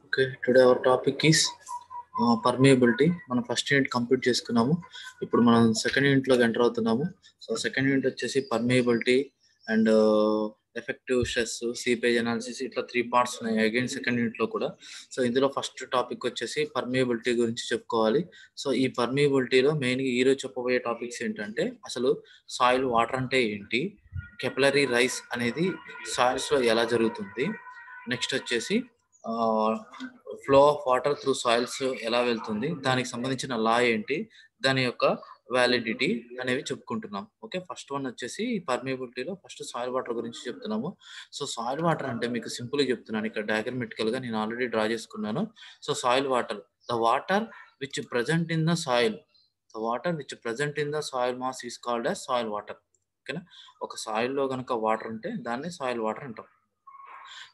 Okay, today our topic is permeability. మనం first unit complete చేసుకున్నాము. ఇప్పుడు మనం సెకండ్ యూనిట్లోకి ఎంటర్ అవుతున్నాము. సో సెకండ్ యూనిట్ వచ్చేసి permeability and effective stress, seepage analysis, ఇట్లా 3 పార్ట్స్ ఉన్నాయి అగైన్ సెకండ్ యూనిట్లో కూడా. సో ఇందులో ఫస్ట్ టాపిక్ వచ్చేసి పర్మియబిలిటీ గురించి చెప్పుకోవాలి. సో ఈ పర్మియబిలిటీలో మెయిన్గా ఈరోజు చెప్పబోయే టాపిక్స్ ఏంటంటే అసలు సాయిల్ వాటర్ అంటే ఏంటి, కెపిలరీ రైస్ అనేది సాయిల్స్లో ఎలా జరుగుతుంది, నెక్స్ట్ వచ్చేసి flow of water through soils ఎలా వెళ్తుంది, దానికి సంబంధించిన లా ఏంటి, దాని యొక్క వ్యాలిడిటీ అనేవి చెప్పుకుంటున్నాం. ఓకే, ఫస్ట్ వన్ వచ్చేసి పర్మియబిలిటీలో ఫస్ట్ సాయిల్ వాటర్ గురించి చెప్తున్నాము. సో సాయిల్ వాటర్ అంటే మీకు సింపుల్గా చెప్తున్నాను, ఇక్కడ డయాగ్రమెటికల్గా నేను ఆల్రెడీ డ్రా చేసుకున్నాను. So soil water, the water which present in the soil, the water which present in the soil mass is called as soil water. ఓకేనా, ఒక సాయిల్లో కనుక వాటర్ ఉంటే దాన్ని సాయిల్ వాటర్ అంటాం.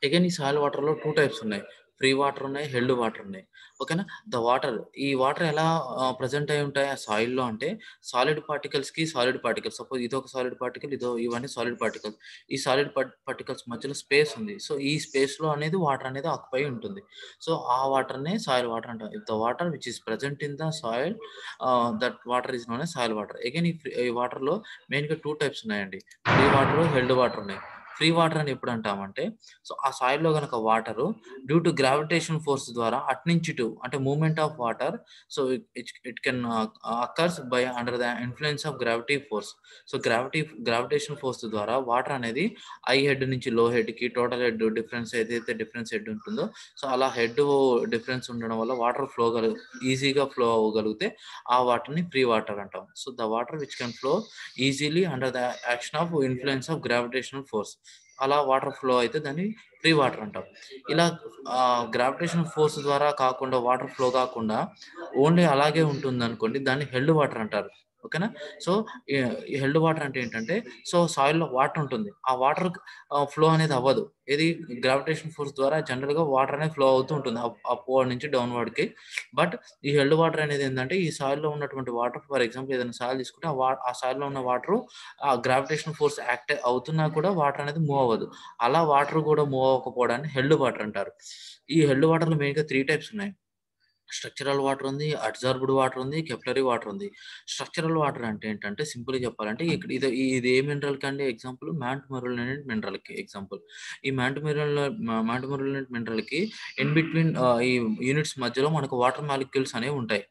అగైన్ ఈ సాయిల్ వాటర్లో 2 టైప్స్ ఉన్నాయి, ఫ్రీ వాటర్ ఉన్నాయి, హెల్డ్ వాటర్ ఉన్నాయి. ఓకేనా, ద వాటర్, ఈ వాటర్ ఎలా ప్రజెంట్ అయి ఉంటాయి ఆ సాయిల్లో అంటే సాలిడ్ పార్టికల్స్కి సాలిడ్ పార్టికల్స్, సపోజ్ ఇది ఒక సాలిడ్ పార్టికల్, ఇవన్నీ సాలిడ్ పార్టికల్స్, ఈ సాలిడ్ పార్టికల్స్ మధ్యలో స్పేస్ ఉంది. సో ఈ స్పేస్లో అనేది వాటర్ అనేది ఆక్యుపై ఉంటుంది. సో ఆ వాటర్నే సాయిల్ వాటర్ అంటాం. If the water which is present in the soil, that water is known as soil water. Again ఈ వాటర్లో మెయిన్గా 2 టైప్స్ ఉన్నాయండి, ఫ్రీ వాటర్, హెల్డ్ వాటర్ ఉన్నాయి. ఫ్రీ వాటర్ అని ఎప్పుడు అంటామంటే, సో ఆ సాయిల్లో కనుక water due to gravitation force ద్వారా అట్నుంచి ఇటు అంటే movement of water, so it can occurs by under the influence of gravity force. So gravitation force ద్వారా వాటర్ అనేది ఐ హెడ్ నుంచి లో హెడ్కి, టోటల్ హెడ్ డిఫరెన్స్ ఏదైతే డిఫరెన్స్ హెడ్ ఉంటుందో, సో అలా హెడ్ డిఫరెన్స్ ఉండడం వల్ల వాటర్ ఈజీగా ఫ్లో అవ్వగలిగితే ఆ వాటర్ని ఫ్రీ వాటర్ అంటాం. So the water which can flow easily under the action of influence of gravitational force, అలా వాటర్ ఫ్లో అయితే దాన్ని ఫ్రీ వాటర్ అంటాం. ఇలా గ్రావిటేషన్ ఫోర్స్ ద్వారా కాకుండా వాటర్ ఫ్లో కాకుండా ఓన్లీ అలాగే ఉంటుంది అనుకోండి, దాన్ని హెల్డ్ వాటర్ అంటారు. ఓకేనా, సో ఈ హెల్డ్ వాటర్ అంటే ఏంటంటే, సో సాయిల్లో వాటర్ ఉంటుంది, ఆ వాటర్ ఫ్లో అనేది అవ్వదు. ఇది గ్రావిటేషన్ ఫోర్స్ ద్వారా జనరల్గా వాటర్ అనేది ఫ్లో అవుతూ ఉంటుంది అప్వర్డ్ నుంచి డౌన్వర్డ్కి. బట్ ఈ హెల్డ్ వాటర్ అనేది ఏంటంటే, ఈ సాయిల్లో ఉన్నటువంటి వాటర్, ఫర్ ఎగ్జాంపుల్ ఏదైనా సాయిల్ తీసుకుంటే ఆ సాయిల్లో ఉన్న వాటర్ ఆ గ్రావిటేషన్ ఫోర్స్ యాక్ట్ అవుతున్నా కూడా వాటర్ అనేది మూవ్ అవ్వదు. అలా వాటర్ కూడా మూవ్ అవ్వకపోవడాన్ని హెల్డ్ వాటర్ అంటారు. ఈ హెల్డ్ వాటర్లో మెయిన్గా 3 టైప్స్ ఉన్నాయి. స్ట్రక్చరల్ వాటర్ ఉంది, అబ్జార్బ్డ్ వాటర్ ఉంది, కెపిలరీ వాటర్ ఉంది. స్ట్రక్చరల్ వాటర్ అంటే ఏంటంటే, సింపుల్గా చెప్పాలంటే ఇక్కడ ఇది ఏ మినరల్ కంటే ఎగ్జాంపుల్ మ్యాంట్ మెరిలినేట్ మినరల్కి ఎగ్జాంపుల్. ఈ మ్యాంట్ మెరిలినేట్ మినరల్కి ఇన్ బిట్వీన్ ఈ యూనిట్స్ మధ్యలో మనకు వాటర్ మాలిక్యూల్స్ అనేవి ఉంటాయి.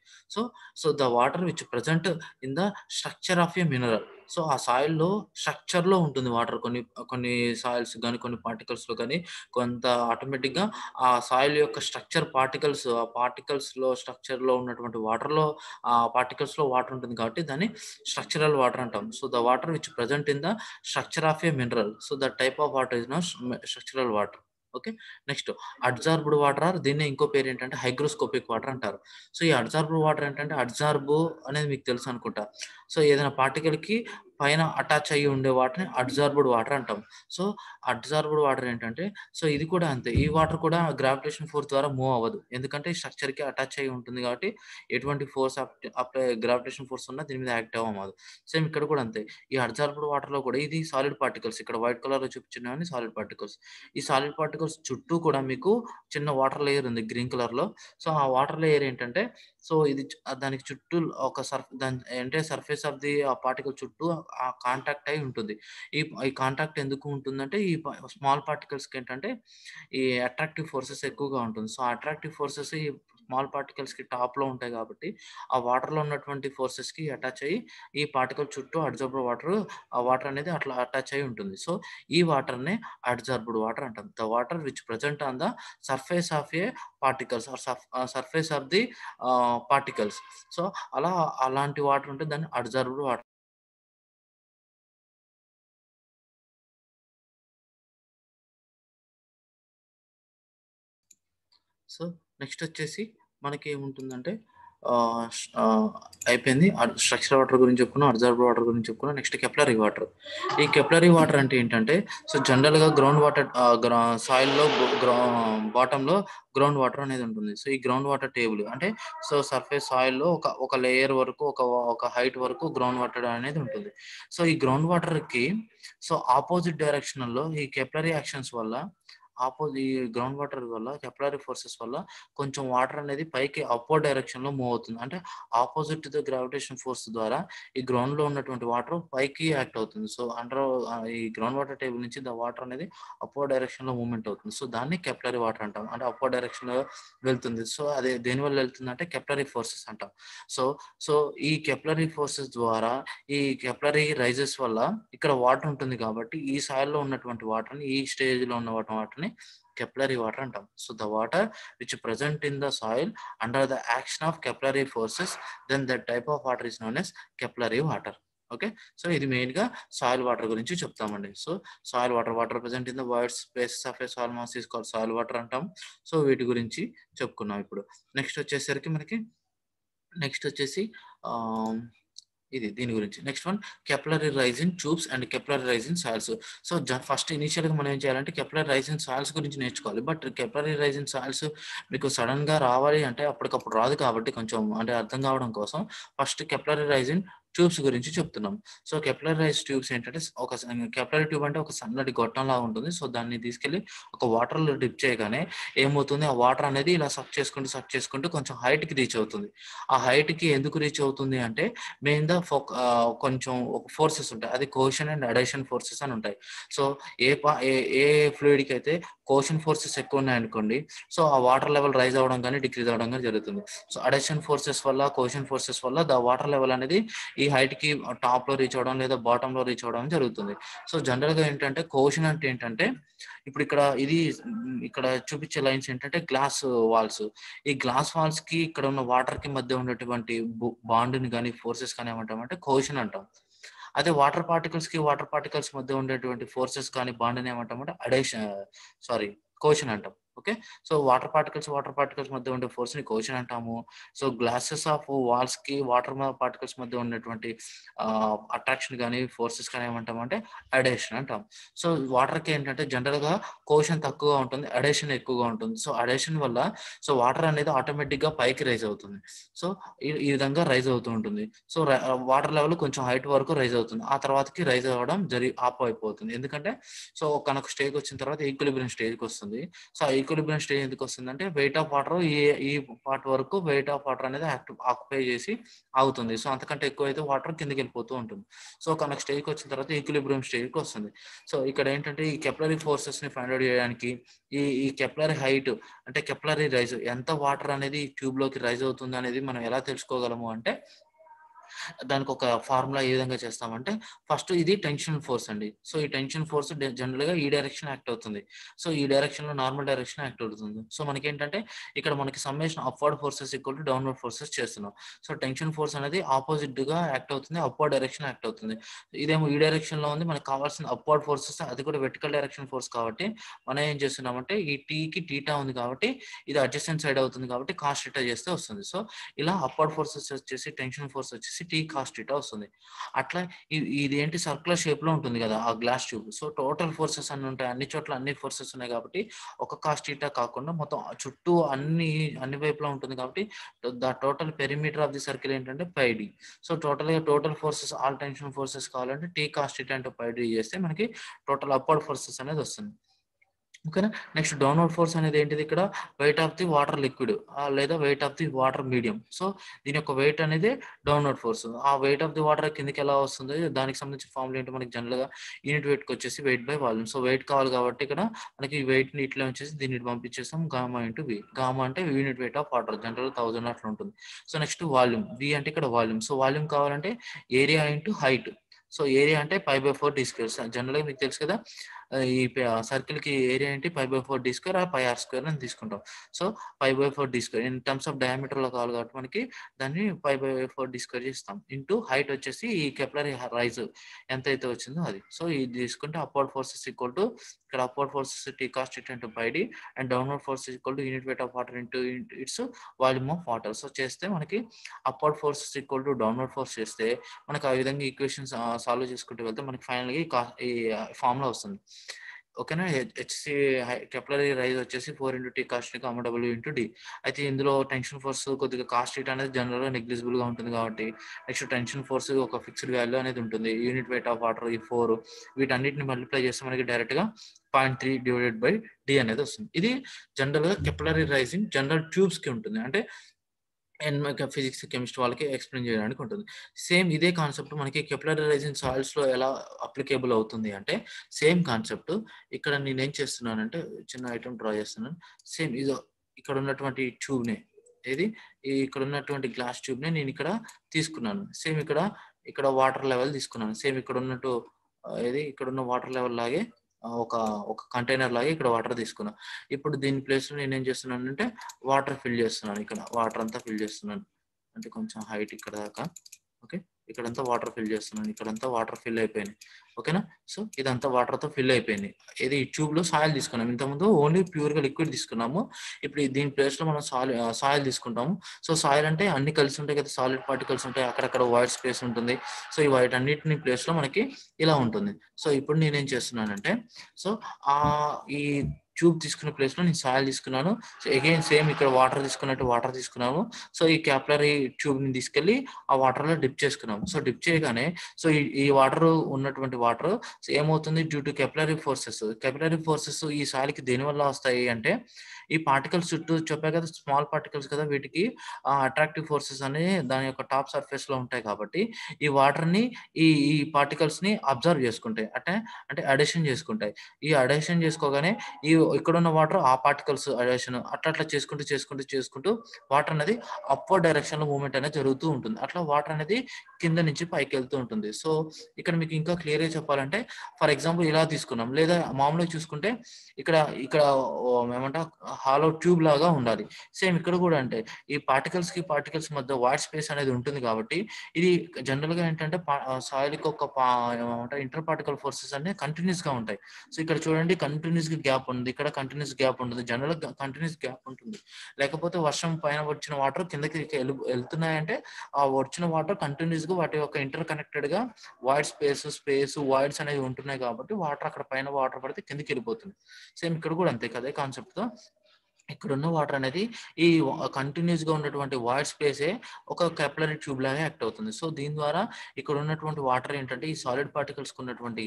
So the water which present in the structure of a mineral, so ఆ సాయిల్లో స్ట్రక్చర్లో ఉంటుంది వాటర్. కొన్ని సాయిల్స్ కానీ, కొన్ని పార్టికల్స్లో కానీ కొంత ఆటోమేటిక్గా ఆ సాయిల్ యొక్క స్ట్రక్చర్ పార్టికల్స్, ఆ పార్టికల్స్లో స్ట్రక్చర్లో ఉన్నటువంటి వాటర్లో ఆ పార్టికల్స్లో వాటర్ ఉంటుంది కాబట్టి దాన్ని స్ట్రక్చరల్ వాటర్ అంటాం. So the water which present in the structure of a mineral, so the type of water is known structural water. Okay, next absorbed water, దీన్ని ఇంకో పేరు ఏంటంటే హైగ్రోస్కోపిక్ వాటర్ అంటారు. సో ఈ అబ్జార్బ్డ్ వాటర్ ఏంటంటే, absorb అనేది మీకు తెలుసు అనుకుంటా. సో ఏదైనా పార్టికల్కి పైన అటాచ్ అయ్యి ఉండే వాటర్ని అబ్జార్బ్డ్ వాటర్ అంటాం. సో అబ్జార్బ్డ్ వాటర్ ఏంటంటే, సో ఇది కూడా అంతే, ఈ వాటర్ కూడా గ్రావిటేషన్ ఫోర్స్ ద్వారా మూవ్ అవ్వదు, ఎందుకంటే స్ట్రక్చర్కి అటాచ్ అయ్యి ఉంటుంది కాబట్టి ఎటువంటి ఫోర్స్ అప్లై గ్రావిటేషన్ ఫోర్స్ ఉన్నా దీని మీద యాక్ట్ అవ్వదు. సేమ్ ఇక్కడ కూడా అంతే, ఈ అబ్జార్బ్డ్ వాటర్లో కూడా ఇది సాలిడ్ పార్టికల్స్, ఇక్కడ వైట్ కలర్లో చూపించినవన్నీ సాలిడ్ పార్టికల్స్. ఈ సాలిడ్ పార్టికల్స్ చుట్టూ కూడా మీకు చిన్న వాటర్ లేయర్ ఉంది గ్రీన్ కలర్లో. సో ఆ వాటర్ లేయర్ ఏంటంటే, సో ఇది దానికి చుట్టూ ఒక దాని అంటే సర్ఫేస్ ఆఫ్ ది ఆ పార్టికల్ చుట్టూ ఆ కాంటాక్ట్ అయి ఉంటుంది. ఈ కాంటాక్ట్ ఎందుకు ఉంటుందంటే, ఈ స్మాల్ పార్టికల్స్కి ఏంటంటే ఈ అట్రాక్టివ్ ఫోర్సెస్ ఎక్కువగా ఉంటుంది. సో అట్రాక్టివ్ ఫోర్సెస్ ఈ స్మాల్ పార్టికల్స్కి టాప్లో ఉంటాయి కాబట్టి ఆ వాటర్లో ఉన్నటువంటి ఫోర్సెస్కి అటాచ్ అయ్యి ఈ పార్టికల్ చుట్టూ అబ్జార్బ్డ్ వాటర్, ఆ వాటర్ అనేది అట్లా అటాచ్ అయి ఉంటుంది. సో ఈ వాటర్ని అబ్జార్బ్డ్ వాటర్ అంటాం. The water which present on the surface of a particles are surface of the particles. So అలాంటి వాటర్ ఉంటే దాన్ని అబ్జార్బ్డ్ వాటర్. సో నెక్స్ట్ వచ్చేసి మనకి ఏముంటుందంటే, అయిపోయింది స్ట్రక్చరల్ వాటర్ గురించి చెప్పుకున్నాం, అబ్జార్బ్డ్ వాటర్ గురించి చెప్పుకున్నాం. Next capillary water. ఈ కెపిలరీ వాటర్ అంటే ఏంటంటే, సో జనరల్గా గ్రౌండ్ వాటర్ సాయిల్లో బాటంలో గ్రౌండ్ వాటర్ అనేది ఉంటుంది. సో ఈ గ్రౌండ్ వాటర్ టేబుల్ అంటే, సో సర్ఫేస్ సాయిల్లో ఒక లేయర్ వరకు, ఒక హైట్ వరకు గ్రౌండ్ వాటర్ అనేది ఉంటుంది. సో ఈ గ్రౌండ్ వాటర్కి సో ఆపోజిట్ డైరెక్షన్లో ఈ కెపిలరీ యాక్షన్స్ వల్ల ఈ గ్రౌండ్ వాటర్ వల్ల కెప్లరీ ఫోర్సెస్ వల్ల కొంచెం వాటర్ అనేది పైకి అప్వర్డ్ డైరెక్షన్ లో మూవ్ అవుతుంది. అంటే ఆపోజిట్ ద గ్రావిటేషన్ ఫోర్స్ ద్వారా ఈ గ్రౌండ్ లో ఉన్నటువంటి వాటర్ పైకి యాక్ట్ అవుతుంది. సో ఈ గ్రౌండ్ వాటర్ టేబుల్ నుంచి ద వాటర్ అనేది అప్వర్డ్ డైరెక్షన్ లో మూవ్మెంట్ అవుతుంది. సో దాన్ని కెప్లరీ వాటర్ అంటాం. అంటే అప్వర్డ్ డైరెక్షన్ లో వెళ్తుంది. సో అదే దేని వల్ల వెళ్తుంది అంటే కెప్లరీ ఫోర్సెస్ అంటాం. సో సో ఈ కెప్లరీ ఫోర్సెస్ ద్వారా ఈ కెప్లరీ రైజెస్ వల్ల ఇక్కడ వాటర్ ఉంటుంది కాబట్టి ఈ సాయిల్ లో ఉన్నటువంటి వాటర్ ని, ఈ స్టేజ్ లో ఉన్న వాటర్ ని కెప్లరీ వాటర్ అంటాం. So the water which present in the soil under the action of capillary forces, then that type of water is known as capillary water. Okay, so ఇది main గా soil water గురించి చెప్తామండి. So soil water present in the wide spaces of a soil mass is called soil water అంటాం. So వీటి గురించి చెప్పుకున్నాం. ఇప్పుడు next వచ్చేసి ఇది దీని గురించి. Next one capillary rise in tubes and capillary rise in soils. So first initial గా మనం ఏం చేయాలంటే కెప్లరీ రైజ్ ఇన్ సాయిల్స్ గురించి నేర్చుకోవాలి. But capillary rise in soils మీకు సడన్ గా రావాలి అంటే అప్పటికప్పుడు రాదు కాబట్టి కొంచెం అంటే అర్థం కావడం కోసం first capillary rise in tubes గురించి చెప్తున్నాం. సో కెప్లరీ రైజ్ ట్యూబ్స్ ఏంటంటే ఒక కెప్లరీ ట్యూబ్ అంటే ఒక సన్నటి గొట్టం లాగా ఉంటుంది. సో దాన్ని తీసుకెళ్లి ఒక వాటర్ లో డిప్ చేయగానే ఏమవుతుంది, ఆ వాటర్ అనేది ఇలా సక్ చేసుకుంటూ కొంచెం హైట్ కి రీచ్ అవుతుంది. ఆ హైట్ కి ఎందుకు రీచ్ అవుతుంది అంటే మెయిన్ గా కొంచెం ఫోర్సెస్ ఉంటాయి. అది కోషన్ అండ్ అడేషన్ ఫోర్సెస్ అని ఉంటాయి. సో ఏ ఫ్లూయిడ్ కి అయితే కోషన్ ఫోర్సెస్ ఎక్కువ ఉన్నాయనుకోండి, సో ఆ వాటర్ లెవెల్ రైజ్ అవ్వడం కానీ డిక్రీజ్ అవ్వడం కానీ జరుగుతుంది. సో అడేషన్ ఫోర్సెస్ వల్ల, కోషన్ ఫోర్సెస్ వల్ల ద వాటర్ లెవెల్ అనేది ఈ హైట్ కి టాప్ లో రీచ్ అవ్వడం లేదా బాటమ్ లో రీచ్ అవ్వడం జరుగుతుంది. సో జనరల్ గా ఏంటంటే కోషన్ అంటే ఏంటంటే ఇప్పుడు ఇక్కడ చూపించే లైన్స్ ఏంటంటే గ్లాస్ వాల్స్. ఈ గ్లాస్ వాల్స్ కి ఇక్కడ ఉన్న వాటర్ కి మధ్య ఉన్నటువంటి బాండ్ ని కానీ ఫోర్సెస్ కానీ ఏమంటామంటే కోషన్ అంటాం. అదే వాటర్ పార్టికల్స్ మధ్య ఉండేటువంటి ఫోర్సెస్ కానీ బాండ్ అని ఏమంటామంటే కోషన్ అంటాం. ఓకే, సో వాటర్ పార్టికల్స్ మధ్య ఉండే ఫోర్స్ ని కోషన్ అంటాము. సో గ్లాసెస్ ఆఫ్ వాల్స్ కి వాటర్ పార్టికల్స్ మధ్య ఉన్నటువంటి అట్రాక్షన్ కానీ ఫోర్సెస్ కానీ ఏమంటామంటే అడేషన్ అంటాం. సో వాటర్ కి ఏంటంటే జనరల్ గా కోషన్ తక్కువగా ఉంటుంది, అడేషన్ ఎక్కువగా ఉంటుంది. సో అడేషన్ వల్ల సో వాటర్ అనేది ఆటోమేటిక్ గా పైకి రైజ్ అవుతుంది. సో ఈ విధంగా రైజ్ అవుతూ ఉంటుంది. సో వాటర్ లెవెల్ కొంచెం హైట్ వరకు రైజ్ అవుతుంది. ఆ తర్వాతకి రైజ్ అవ్వడం ఆఫ్ అయిపోతుంది. ఎందుకంటే సో కనుక స్టేజ్ వచ్చిన తర్వాత ఈక్విలిబ్రియం స్టేజ్కి వస్తుంది. సో ఆ ఈక్విలిబ్రియం స్టేజ్ ఎందుకు వస్తుంది అంటే వెయిట్ ఆఫ్ వాటర్ ఈ పార్ట్ వరకు వెయిట్ ఆఫ్ వాటర్ అనేది ఆక్యుపై చేసి ఆగుతుంది. సో అంతకంటే ఎక్కువ అయితే వాటర్ కిందకి వెళ్ళిపోతూ ఉంటుంది. సో కనుక స్టేజ్కి వచ్చిన తర్వాత ఈక్విలిబ్రియం స్టేజ్కి వస్తుంది. సో ఇక్కడ ఏంటంటే ఈ కెప్లరీ ఫోర్సెస్ ని ఫైండ్ అవుట్ చేయడానికి ఈ కెప్లరీ హైట్ అంటే కెప్లరీ రైజ్ ఎంత వాటర్ అనేది ట్యూబ్ లోకి రైజ్ అవుతుంది అనేది మనం ఎలా తెలుసుకోగలము అంటే దానికి ఒక ఫార్ములా ఏ విధంగా చేస్తామంటే ఫస్ట్ ఇది టెన్షన్ ఫోర్స్ అండి. సో ఈ టెన్షన్ ఫోర్స్ జనరల్ గా ఈ డైరెక్షన్ యాక్ట్ అవుతుంది. సో ఈ డైరెక్షన్ లో నార్మల్ డైరెక్షన్ యాక్ట్ అవుతుంది. సో మనకేంటంటే ఇక్కడ మనకి summation upward forces equal to downward forces చేస్తున్నాం. సో టెన్షన్ ఫోర్స్ అనేది ఆపోజిట్ గా యాక్ట్ అవుతుంది, అప్వర్డ్ డైరెక్షన్ యాక్ట్ అవుతుంది. ఇదేమో ఈ డైరెక్షన్ లో ఉంది, మనకు కావాల్సిన అప్వర్డ్ ఫోర్సెస్ అది కూడా వెర్టికల్ డైరెక్షన్ ఫోర్స్ కాబట్టి మనం ఏం చేస్తున్నామంటే ఈ టీకి టీటా ఉంది కాబట్టి ఇది అడ్జసెంట్ సైడ్ అవుతుంది కాబట్టి కాస్ టీటా చేస్తే వస్తుంది. సో ఇలా అప్వర్డ్ ఫోర్సెస్ వచ్చేసి టెన్షన్ ఫోర్స్ వచ్చేసి టీ కాస్ టీటా వస్తుంది. అట్లా ఇది ఏంటి సర్కులర్ షేప్ లో ఉంటుంది కదా ఆ glass tube. So total forces అన్ని ఉంటాయి, అన్ని చోట్ల అన్ని ఫోర్సెస్ ఉన్నాయి కాబట్టి ఒక కాస్ టీటా కాకుండా మొత్తం చుట్టూ అన్ని వైపులా ఉంటుంది కాబట్టి the total perimeter of the circle ఏంటంటే pi d. So total forces all tension forces కావాలంటే టీ కాస్ టీటా అంటే పైడి చేస్తే మనకి టోటల్ అప్వర్డ్ ఫోర్సెస్ అనేది వస్తుంది. ఓకేనా. నెక్స్ట్ డౌన్వర్డ్ ఫోర్స్ అనేది ఏంటిది, ఇక్కడ weight of the water liquid లేదా weight of the water medium. So దీని యొక్క వెయిట్ అనేది డౌన్వర్డ్ ఫోర్స్. ఆ వెయిట్ ఆఫ్ ది వాటర్ కిందకి ఎలా వస్తుంది దానికి సంబంధించిన ఫార్ములా ఏంటి మనకి జనరల్ గా యూనిట్ వెయిట్ కి వచ్చేసి weight by volume. So weight కావాలి కాబట్టి ఇక్కడ మనకి వెయిట్ ని ఇట్లా వచ్చేసి దీన్ని పంపించేస్తాం గామా ఇంటూ వి. గామా అంటే unit weight of water, general 1000 అట్లా ఉంటుంది. సో నెక్స్ట్ వాల్యూమ్, వి అంటే ఇక్కడ వాల్యూమ్. సో వాల్యూమ్ కావాలంటే area into height. So area అంటే π/4d². జనరల్ గా మీకు తెలుసు కదా ఈ సర్కిల్ కి ఏరియా ఏంటి π/4d² ఆ πr² అని తీసుకుంటాం. So π/4d² in terms of diameter లో కావాలి కాబట్టి మనకి దాన్ని π/4d² చేస్తాం. ఇంటూ హైట్ వచ్చేసి ఈ కెప్లరీ రైజ్ ఎంత అయితే వచ్చిందో అది. సో ఇది తీసుకుంటే అప్వర్డ్ ఫోర్సెస్ ఈక్వల్ టు ఇక్కడ upward forces T cos theta into πd and downward forces equal to unit weight of water into its volume of water. So చేస్తే మనకి upward forces equal to downward force చేస్తే మనకి ఆ విధంగా equations solve చేసుకుంటూ వెళ్తే మనకి ఫైనల్ గా ఈ ఫార్ములా వస్తుంది. ఓకేనా. హెచ్సి కెప్లరీ రైజ్ వచ్చేసి 4 into T cos W into D. అయితే ఇందులో టెన్షన్ ఫోర్స్ కొద్దిగా కాస్ట్ హీట్ అనేది జనరల్గా నెగ్లిజిబుల్ గా ఉంటుంది కాబట్టి నెక్స్ట్ టెన్షన్ ఫోర్స్ ఒక ఫిక్స్డ్ వాల్యూ అనేది ఉంటుంది. యూనిట్ వెయిట్ ఆఫ్ వాటర్ ఈ 4 వీటన్నిటిని మల్టిప్లై చేస్తే మనకి డైరెక్ట్ గా 0.3 డివైడెడ్ బై డి అనేది వస్తుంది. ఇది జనరల్ గా కెప్లరీ రైజింగ్ జనరల్ ట్యూబ్స్ కి ఉంటుంది. అంటే ఫిజిక్స్ కెమిస్ట్రీ వాళ్ళకి ఎక్స్ప్లెయిన్ చేయడానికి ఉంటుంది. సేమ్ ఇదే కాన్సెప్ట్ మనకి కెప్లరీ రైజింగ్ సాయిల్స్ లో ఎలా అప్లికేబుల్ అవుతుంది అంటే సేమ్ కాన్సెప్ట్. ఇక్కడ నేనేం చేస్తున్నానంటే చిన్న ఐటమ్ డ్రా చేస్తున్నాను. సేమ్ ఇదో ఇక్కడ ఉన్నటువంటి ట్యూబ్ ని ఏది ఇక్కడ ఉన్నటువంటి గ్లాస్ ట్యూబ్ ని నేను ఇక్కడ తీసుకున్నాను. సేమ్ ఇక్కడ వాటర్ లెవెల్ తీసుకున్నాను. సేమ్ ఇక్కడ ఉన్నట్టు ఏది ఇక్కడ ఉన్న వాటర్ లెవెల్ లాగే ఒక ఒక కంటైనర్ లాగే ఇక్కడ వాటర్ తీసుకున్నా. ఇప్పుడు దీని ప్లేస్ లో నేను ఏం చేస్తున్నానంటే వాటర్ ఫిల్ చేస్తున్నాను. ఇక్కడ వాటర్ అంతా ఫిల్ చేస్తున్నాను. అంటే కొంచెం హైట్ ఇక్కడ దాకా. ఓకే, ఇక్కడంతా వాటర్ ఫిల్ చేస్తున్నాను. ఇక్కడంతా వాటర్ ఫిల్ అయిపోయింది. ఓకేనా. సో ఇదంతా వాటర్ తో ఫిల్ అయిపోయింది. ఇది ఈ ట్యూబ్ లో సాయిల్ తీసుకున్నాం. ఇంతకుముందు ఓన్లీ ప్యూర్ గా లిక్విడ్ తీసుకున్నాము. ఇప్పుడు దీని ప్లేస్ లో మనం సాయిల్ తీసుకుంటాము. సో సాయిల్ అంటే అన్ని కలిసి ఉంటాయి కదా, సాలిడ్ పార్టికల్స్ ఉంటాయి, అక్కడక్కడ వైట్ స్పేస్ ఉంటుంది. సో ఈ వైట్ అన్నిటిని ప్లేస్ లో మనకి ఇలా ఉంటుంది. సో ఇప్పుడు నేనేం చేస్తున్నానంటే సో ఈ ట్యూబ్ తీసుకున్న ప్లేస్ లో నేను సాయిల్ తీసుకున్నాను. సో అగైన్ సేమ్ ఇక్కడ వాటర్ తీసుకున్నట్టు వాటర్ తీసుకున్నాము. సో ఈ క్యాపిలరీ ట్యూబ్ ని తీసుకెళ్లి ఆ వాటర్ లో డిప్ చేసుకున్నాము. సో డిప్ చేయగానే సో ఈ వాటర్ ఉన్నటువంటి వాటర్ ఏమవుతుంది, డ్యూ టు కెపిలరీ ఫోర్సెస్ ఈ సాయిల్ కి దేని వల్ల వస్తాయి అంటే ఈ పార్టికల్స్ చుట్టూ చెప్పా కదా, స్మాల్ పార్టికల్స్ కదా, వీటికి అట్రాక్టివ్ ఫోర్సెస్ అనే దాని యొక్క టాప్ సర్ఫేస్ లో ఉంటాయి. కాబట్టి ఈ వాటర్ ని ఈ పార్టికల్స్ ని అబ్జర్వ్ చేసుకుంటాయి. అంటే అడిషన్ చేసుకుంటాయి. ఈ అడిషన్ చేసుకోగానే ఇక్కడ ఉన్న వాటర్ ఆ పార్టికల్స్ అడిషన్ అట్లా చేసుకుంటూ వాటర్ అనేది అప్వర్డ్ డైరెక్షన్ లో మూవ్మెంట్ అనేది జరుగుతూ ఉంటుంది. అట్లా వాటర్ అనేది కింద నుంచి పైకి వెళ్తూ ఉంటుంది. సో ఇక్కడ మీకు ఇంకా క్లియర్ గా చెప్పాలంటే ఫర్ ఎగ్జాంపుల్ ఇలా తీసుకున్నాం, లేదా మామూలుగా చూసుకుంటే ఇక్కడ ఇక్కడ ఏమంటా హాలో ట్యూబ్ లాగా ఉండాలి. సేమ్ ఇక్కడ కూడా అంటే ఈ పార్టికల్స్ మధ్య వైట్ స్పేస్ అనేది ఉంటుంది. కాబట్టి ఇది జనరల్ గా ఏంటంటే సాయిల్ కి ఒక ఏమంటారు ఇంటర్ పార్టికల్ ఫోర్సెస్ అనేవి కంటిన్యూస్ గా ఉంటాయి. సో ఇక్కడ చూడండి కంటిన్యూస్ గా గ్యాప్ ఉంది, ఇక్కడ కంటిన్యూస్ గ్యాప్ ఉంటుంది. జనరల్ గా కంటిన్యూస్ గ్యాప్ ఉంటుంది. లేకపోతే వర్షం పైన వచ్చిన వాటర్ కిందకి వెళ్తున్నాయంటే ఆ వచ్చిన వాటర్ కంటిన్యూస్ గా వాటి యొక్క ఇంటర్ కనెక్టెడ్ గా వైడ్ స్పేస్ వైడ్స్ అనేవి ఉంటున్నాయి. కాబట్టి వాటర్ అక్కడ పైన వాటర్ పడితే కిందకి వెళ్ళిపోతుంది. సేమ్ ఇక్కడ కూడా అంతే కదా కాన్సెప్ట్ తో ఇక్కడ ఉన్న వాటర్ అనేది ఈ కంటిన్యూస్ గా ఉన్నటువంటి వాయిడ్ స్పేసే ఒక కెపిలరీ ట్యూబ్ లాగా యాక్ట్ అవుతుంది. సో దీని ద్వారా ఇక్కడ ఉన్నటువంటి వాటర్ ఏంటంటే ఈ సాలిడ్ పార్టికల్స్ ఉన్నటువంటి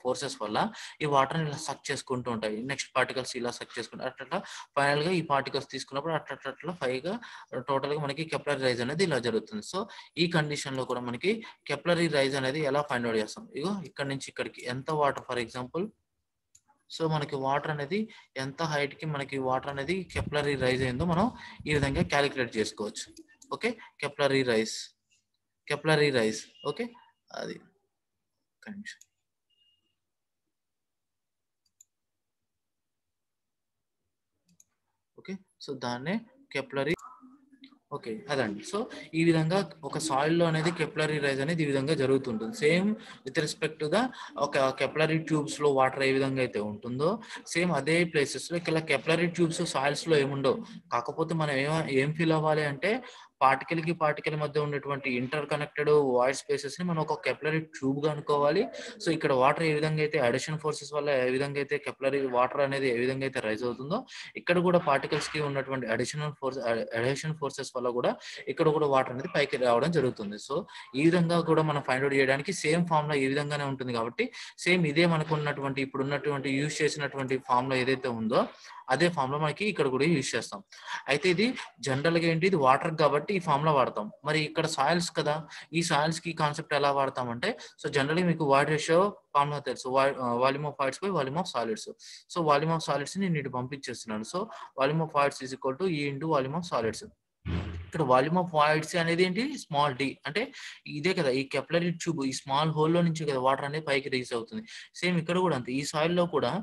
ఫోర్సెస్ వల్ల ఈ వాటర్ ఇలా సక్ చేసుకుంటూ ఉంటాయి. నెక్స్ట్ పార్టికల్స్ ఇలా సక్ చేసుకుంటారు. అట్లా ఫైనల్ గా ఈ పార్టికల్స్ తీసుకున్నప్పుడు అట్లా పైగా టోటల్ గా మనకి కెపిలరీ రైజ్ అనేది ఇలా జరుగుతుంది. సో ఈ కండిషన్ లో కూడా మనకి కెపిలరీ రైజ్ అనేది ఎలా ఫైండ్ అవుట్ చేస్తాం, ఇగో ఇక్కడ నుంచి ఇక్కడికి ఎంత వాటర్ ఫర్ ఎగ్జాంపుల్. సో మనకి వాటర్ అనేది ఎంత హైట్ కి మనకి వాటర్ అనేది కెపిలరీ రైజ్ అయిందో మనం ఈ విధంగా క్యాలిక్యులేట్ చేసుకోవచ్చు. ఓకే, కెపిలరీ రైజ్ ఓకే, అది కనెక్షన్. ఓకే, సో దాన్నే కెపిలరీ. ఓకే అదండి. సో ఈ విధంగా ఒక సాయిల్ లో అనేది కెపిలరీ రైజ్ అనేది ఈ విధంగా జరుగుతుంటుంది. సేమ్ విత్ రెస్పెక్ట్ గా ఒక కెపిలరీ ట్యూబ్స్ లో వాటర్ ఏ విధంగా అయితే ఉంటుందో సేమ్ అదే ప్లేసెస్ లో ఇక్కడ కెపిలరీ ట్యూబ్స్ సాయిల్స్ లో ఏముండవు. కాకపోతే మనం ఏం ఫీల్ అవ్వాలి అంటే పార్టికల్ మధ్య ఉన్నటువంటి ఇంటర్ కనెక్టెడ్ వాయిడ్ స్పేసెస్ ని మనం ఒక కెపిలరీ ట్యూబ్ గా అనుకోవాలి. సో ఇక్కడ వాటర్ ఏ విధంగా అయితే అడిషన్ ఫోర్సెస్ వల్ల ఏ విధంగా అయితే కెపిలరీ వాటర్ అనేది ఏ విధంగా అయితే రైజ్ అవుతుందో ఇక్కడ కూడా పార్టికల్స్ కి ఉన్నటువంటి అడిషన్ ఫోర్సెస్ వల్ల కూడా ఇక్కడ కూడా వాటర్ అనేది పైకి రావడం జరుగుతుంది. సో ఈ విధంగా కూడా మనం ఫైండ్ అవుట్ చేయడానికి సేమ్ ఫార్ములా ఈ విధంగానే ఉంటుంది. కాబట్టి సేమ్ ఇదే మనకు ఉన్నటువంటి ఇప్పుడు ఉన్నటువంటి యూజ్ చేసినటువంటి ఫార్ములా ఏదైతే ఉందో అదే ఫార్ములా మనకి ఇక్కడ కూడా యూజ్ చేస్తాం. అయితే ఇది జనరల్ గా ఏంటి, ఇది వాటర్ కాబట్టి ఈ ఫార్ములా వాడతాం. మరి ఇక్కడ సాయిల్స్ కదా, ఈ సాయిల్స్ కి కాన్సెప్ట్ ఎలా వాడతాం అంటే సో జనరల్లీ మీకు వాయిడ్ రేషియో ఫార్ములా తెలుసు, volume of voids by volume of solids. So volume of solids నేను ఇటు పంపించేస్తున్నాను. So volume of voids is equal to e into volume of solids. ఇక్కడ వాల్యూమ్ ఆఫ్ వాయిడ్స్ అనేది ఏంటి, small d. అంటే ఇదే కదా ఈ కెపిలరీ ట్యూబ్ ఈ స్మాల్ హోల్ లో నుంచి కదా వాటర్ అనేది పైకి రీచ్ అవుతుంది. సేమ్ ఇక్కడ కూడా అంతే, ఈ సాయిల్ లో కూడా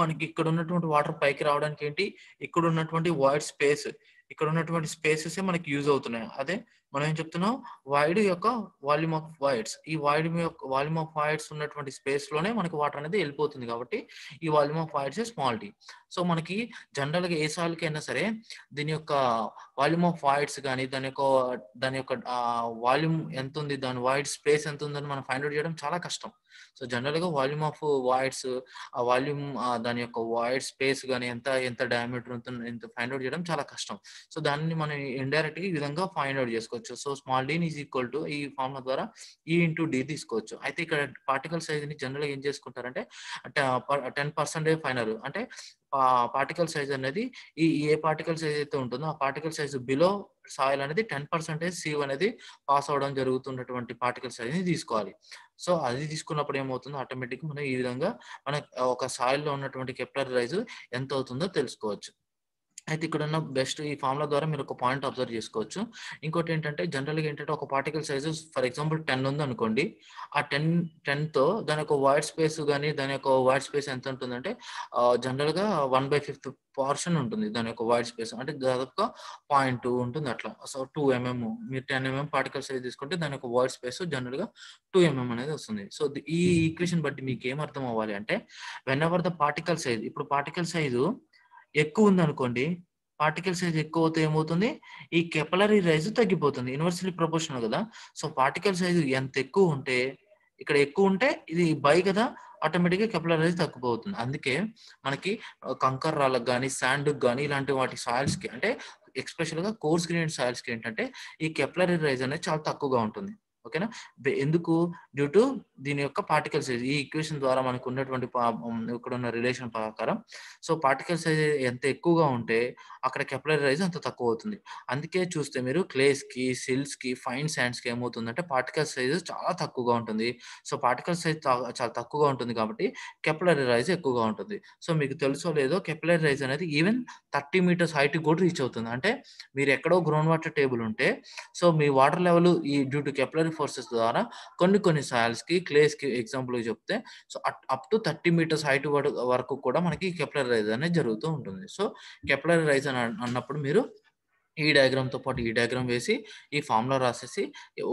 మనకి ఇక్కడ ఉన్నటువంటి వాటర్ పైకి రావడానికి ఏంటి, ఇక్కడ ఉన్నటువంటి వాయిడ్ స్పేస్, ఇక్కడ ఉన్నటువంటి స్పేసెస్ మనకి యూజ్ అవుతున్నాయి. అదే మనం ఏం చెప్తున్నాం, వాయిడ్ యొక్క వాల్యూమ్ ఆఫ్ వాయిడ్స్, ఈ వాల్యూమ్ ఆఫ్ వాయిడ్స్ ఉన్నటువంటి స్పేస్ లోనే మనకి వాటర్ అనేది వెళ్ళిపోతుంది. కాబట్టి ఈ volume of voids small D. So మనకి జనరల్ గా ఏ సాయిల్ కి అయినా సరే దీని యొక్క వాల్యూమ్ ఆఫ్ వాయిడ్స్ కానీ దాని యొక్క వాల్యూమ్ ఎంత ఉంది, దాని వాయిడ్ స్పేస్ ఎంత ఉందని మనం ఫైండ్ అవుట్ చేయడం చాలా కష్టం. సో జనరల్‌గా వాల్యూమ్ ఆఫ్ వాయిడ్స్ ఆ వాల్యూమ్ దాని యొక్క వాయిడ్ స్పేస్ గాని ఎంత డయామీటర్ ఉంటుందో ఫైండ్ ఔట్ చేయడం చాలా కష్టం. సో దాన్ని మనం ఇండైరెక్ట్‌గా ఈ విధంగా ఫైండ్ ఔట్ చేసుకోవచ్చు. So small d is equal to ఈ ఫార్ములా ద్వారా E ఇంటూ D తీసుకోవచ్చు. అయితే ఇక్కడ పార్టికల్ సైజ్‌ని జనరల్‌గా ఏం చేసుకుంటారంటే 10% ఫైనల్ అంటే పార్టికల్ సైజ్ అనేది ఏ పార్టికల్ సైజ్ అయితే ఉంటుందో ఆ పార్టికల్ సైజ్ బిలో సాయిల్ అనేది 10% సీవ్ అనేది పాస్ అవ్వడం జరుగుతున్నటువంటి పార్టికల్ సైజ్‌ని తీసుకోవాలి. సో అది తీసుకున్నప్పుడు ఏమవుతుందో ఆటోమేటిక్‌గా మనం ఈ విధంగా మన ఒక సాయిల్‌లో ఉన్నటువంటి కెప్లర్ రైజ్ ఎంత అవుతుందో తెలుసుకోవచ్చు. అయితే ఇక్కడున్న బెస్ట్ ఈ ఫార్ములా ద్వారా మీరు ఒక పాయింట్ అబ్జర్వ్ చేసుకోవచ్చు. ఇంకోటేంటంటే జనరల్‌గా ఏంటంటే ఒక పార్టికల్ సైజు ఫర్ ఎగ్జాంపుల్ 10 ఉందనుకోండి. ఆ 10తో దాని యొక్క వైడ్ స్పేస్ గాని, దాని యొక్క వైడ్ స్పేస్ ఎంత ఉంటుందంటే జనరల్‌గా 1/5 పోర్షన్ ఉంటుంది. దాని యొక్క వైడ్ స్పేస్. అంటే దాదాపుగా 0.2 ఉంటుంది అట్లా. సో 2 మీరు 10 పార్టికల్ సైజ్ తీసుకుంటే దాని యొక్క వైడ్ స్పేస్ జనరల్‌గా 2 అనేది వస్తుంది. సో ఈ ఈక్వేషన్ బట్టి మీకేం అర్థం అవ్వాలి అంటే వెనెవర్ ద పార్టికల్ సైజ్ ఇప్పుడు పార్టికల్ సైజు ఎక్కువుందనుకోండి, పార్టికల్ సైజ్ ఎక్కువవుతే ఏమవుతుంది? ఈ కెపలరీ రైజ్ తగ్గిపోతుంది. ఇన్వర్స్‌లీ ప్రపోర్షనల్ గదా! సో, పార్టికల్ సైజ్ ఎంత ఎక్కువుంటే, ఇక్కడ ఎక్కువుంటే ఇది బై కదా! ఆటోమేటిక్‌గా కెపలరీ రైజ్ తగ్గిపోతుంది. అందుకే మనకి కంకర్ రాళ్ళకి గాని, శాండ్‌కి గాని ఇలాంటి వాటి సాయిల్స్‌కి అంటే ఎస్పెషల్‌గా కోర్స్ గ్రెయిన్డ్ సాయిల్స్‌కి ఏంటంటే, ఈ కెపలరీ రైజ్ అనేది చాలా తక్కువగా ఉంటుంది. ఓకేనా? ఎందుకు? డ్యూ టు దీని యొక్క పార్టికల్ సైజ్. ఈ ఈక్వేషన్ ద్వారా మనకున్నటువంటి ఇక్కడున్న రిలేషన్ ప్రకారం సో, పార్టికల్ సైజ్ ఎంత ఎక్కువగా ఉంటే, అక్కడ కెపిలరీ రైజ్ అంత తక్కువవుతుంది. అందుకే చూస్తే మీరు క్లేస్‌కి, సిల్స్‌కి, ఫైన్ శాండ్స్‌కి ఏమవుతుందంటే పార్టికల్ సైజ్ చాలా తక్కువగా ఉంటుంది. సో, పార్టికల్ సైజ్ చాలా తక్కువగా ఉంటుంది కాబట్టి కెపిలరీ రైజ్ ఎక్కువగా ఉంటుంది. సో, మీకు తెలుసో లేదో కెపిలరీ రైజ్ అనేది ఈవెన్ 30 మీటర్స్ హైట్‌కి కూడా రీచ్ అవుతుంది. అంటే మీరెక్కడో గ్రౌండ్ వాటర్ టేబుల్ ఉంటే, సో, మీ water level due to capillary forces ద్వారా కొన్ని సాయిల్స్‌కి, క్లేస్‌కి ఎగ్జాంపుల్‌గా చెప్తే so, up to 30 metres height వరకు కూడా మనకి కెప్లర్ రైజ్ అనేది జరుగుతూ ఉంటుంది. సో, కెప్లర్ రైజ్ అన్నప్పుడు మీరు ఈ డయాగ్రామ్‌తో పాటు ఈ డయాగ్రామ్ వేసి, ఈ ఫార్ములా రాసేసి,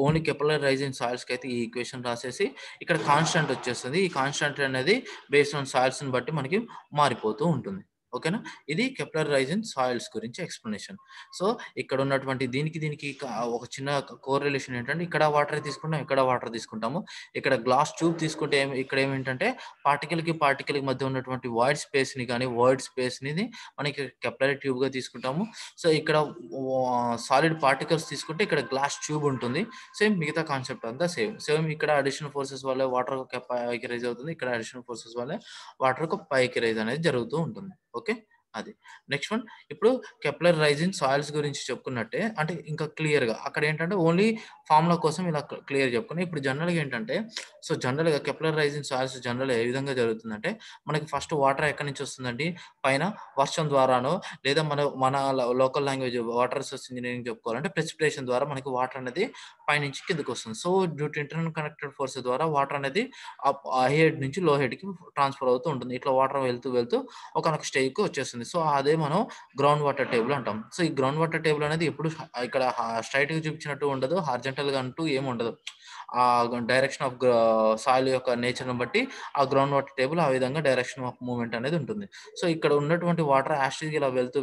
ఓన్లీ కెప్లర్ రైజ్ ఇన్ సాయిల్స్‌కైతే ఈ ఈక్వేషన్ రాసేసి, ఇక్కడ కాన్స్టాంట్ వచ్చేస్తది. ఈ కాన్స్టాంట్ అనేది బేస్డ్ ఆన్ సాయిల్స్‌ని బట్టి మనకి మారిపోతూ ఉంటుంది. ఓకేనా? ఇది కెప్లర్ రైజ్ ఇన్ సాయిల్స్ గురించి ఎక్స్‌ప్లనేషన్. సో, ఇక్కడ ఉన్నటువంటి దీనికి ఒక చిన్న కోరిలేషన్ ఏంటంటే, ఇక్కడ వాటర్ తీసుకుంటాం, ఇక్కడ వాటర్ తీసుకుంటాము. ఇక్కడ గ్లాస్ ట్యూబ్ తీసుకుంటే ఇక్కడ ఏమేంటంటే పార్టికల్‌కి మధ్య ఉన్నటువంటి వాయిడ్ స్పేస్‌ని గాని, వర్డ్ స్పేస్‌ని మనకి కెప్లరీ ట్యూబ్‌గా తీసుకుంటాము. సో, ఇక్కడ సాలిడ్ పార్టికల్స్ తీసుకుంటే ఇక్కడ గ్లాస్ ట్యూబ్ ఉంటుంది. సేమ్ మిగతా కాన్సెప్ట్ అంతా సేమ్. సేమ్ ఇక్కడ అడిషనల్ ఫోర్సెస్ వల్ల వాటర్ పైకి రైజ్ అవుతుంది. ఇక్కడ అడిషనల్ ఫోర్సెస్ వల్ల వాటర్ పైకి రైజ్ అనేది జరుగుతూ ఉంటుంది. ఓకే. అది. నెక్స్ట్ వన్ ఇప్పుడు కెప్లర్ రైజ్ ఇన్ సాయిల్స్ గురించి చెప్పుకున్నట్టే అంటే ఇంకా క్లియర్‌గా అక్కడేంటంటే ఓన్లీ ఫార్ములా కోసం ఇలా క్లియర్ చెప్పుకున్నాం. ఇప్పుడు జనరల్‌గా ఏంటంటే సో, జనరల్‌గా కెప్లర్ రైజ్ ఇన్ సాయిల్స్ జనరల్‌గా ఏ విధంగా జరుగుతుందంటే మనకి ఫస్ట్ వాటర్ ఎక్కడి నుంచి వస్తుందండి? పైన వర్షం ద్వారానో లేదా మన local language water resource engineering చెప్పుకోవాలంటే ప్రెసిపిటేషన్ ద్వారా మనకి వాటర్ అనేది పైనుంచి కిందకొస్తుంది. So, due to internal connected force ద్వారా వాటర్ అనేది హై హెడ్ నుంచి లో హెడ్‌కి ట్రాన్స్‌ఫర్ అవుతూ ఉంటుంది. ఇట్లా వాటర్ వెళ్తూ ఒకానొక స్టేజ్‌కి వచ్చేస్తుంది. సో, అదే మనం గ్రౌండ్ వాటర్ టేబుల్ అంటాం. సో, ఈ గ్రౌండ్ వాటర్ టేబుల్ అనేది ఎప్పుడు ఇక్కడ స్ట్రెయిట్‌గా చూపించినట్టు ఉండదు. హారిజాంటల్‌గా అంటూ ఏమి ఉండదు. డైరెక్షన్ ఆఫ్ సాయిల్ యొక్క నేచర్‌ని బట్టి ఆ గ్రౌండ్ వాటర్ టేబుల్ ఆ విధంగా డైరెక్షన్ ఆఫ్ మూవ్‌మెంట్ అనేది ఉంటుంది. సో, ఇక్కడ ఉన్నటువంటి వాటర్ యాస్టీస్‌గా ఇలా వెళ్తూ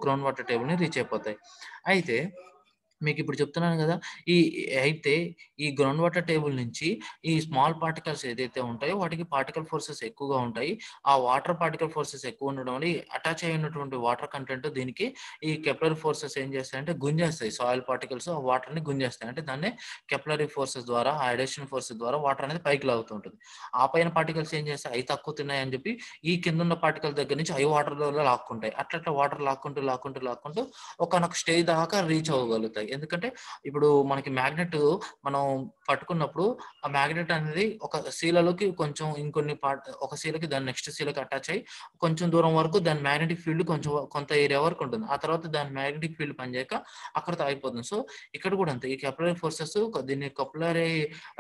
గ్రౌండ్ వాటర్ టేబుల్‌ని రీచ్ అయిపోతాయి. అయితే మీకిప్పుడు చెప్తున్నాను గదా! ఈ అయితే ఈ గ్రౌండ్ వాటర్ టేబుల్ నుంచి ఈ స్మాల్ పార్టికల్స్ ఏదైతే ఉంటాయో వాటికి పార్టికల్ ఫోర్సెస్ ఎక్కువగా ఉంటాయి. ఆ వాటర్ పార్టికల్ ఫోర్సెస్ ఎక్కువ ఉండడం వల్ల అటాచ్ అయ్యి ఉన్నటువంటి వాటర్ కంటెంట్ దీనికి ఈ కెప్లరీ ఫోర్సెస్ ఏం చేస్తాయంటే గుంజేస్తాయి. సాయిల్ పార్టికల్స్ ఆ వాటర్‌ని గుంజేస్తాయి. అంటే దాన్నే కెప్లరీ ఫోర్సెస్ ద్వారా ఆ అడేషన్ ఫోర్సెస్ ద్వారా వాటర్ అనేది పైకి లాగుతూ ఉంటుంది. ఆ పైన పార్టికల్స్ ఏం చేస్తాయి అయి తక్కువ తిన్నాయని చెప్పి ఈ కిందున్న పార్టికల్ దగ్గర నుంచి అవి వాటర్‌లో లాక్కుంటాయి. అట్లట్లా వాటర్ లాక్కుంటూ ఒకానొక స్టేజ్ దాకా రీచ్ అవ్వగలుగుతాయి. ఎందుకంటే ఇప్పుడు మనకి మ్యాగ్నెట్ మనం పట్టుకున్నప్పుడు ఆ మ్యాగ్నెట్ అనేది ఒక శీలలోకి కొంచెం ఇంకొన్ని ఒక శీలకి దాని నెక్స్ట్ శీలకి అటాచ్ అయ్యి కొంచెం దూరం వరకు దాని మ్యాగ్నెటిక్ ఫీల్డ్ కొంత ఏరియా వరకు ఉంటుంది. ఆ తర్వాత దాని మ్యాగ్నెటిక్ ఫీల్డ్ పనిచేయక అక్కడితో ఆగిపోతుంది. సో, ఇక్కడ కూడా అంతే. ఈ కెప్లరీ ఫోర్సెస్ దీన్ని కప్లరీ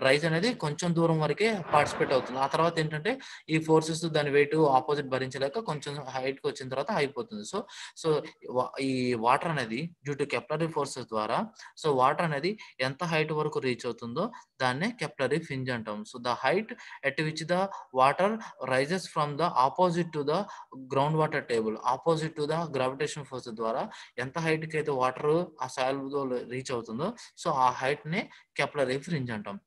రైజ్ అనేది కొంచెం దూరం వరకే పార్టిసిపేట్ అవుతుంది. ఆ తర్వాత ఏంటంటే ఈ ఫోర్సెస్ దాని వెయిట్ ఆపోజిట్ భరించలేక కొంచెం హైట్‌కి వచ్చిన తర్వాత ఆగిపోతుంది. సో, సో ఈ వాటర్ అనేది డ్యూ టు కెప్లరీ ఫోర్సెస్ ద్వారా సో వాటర్ అనేది ఎంత హైట్ వరకు రీచ్ అవుతుందో దాన్నే కెప్లరీ ఫింజ్ అంటాం. So the height at which the water rises from the opposite to the ground water table opposite to the gravitation force ద్వారా ఎంత హైట్‌కి అయితే వాటర్ ఆ సాయిల్‌లో రీచ్ అవుతుందో సో ఆ హైట్‌నే కెప్లరీ ఫ్రింజ్ అంటాం.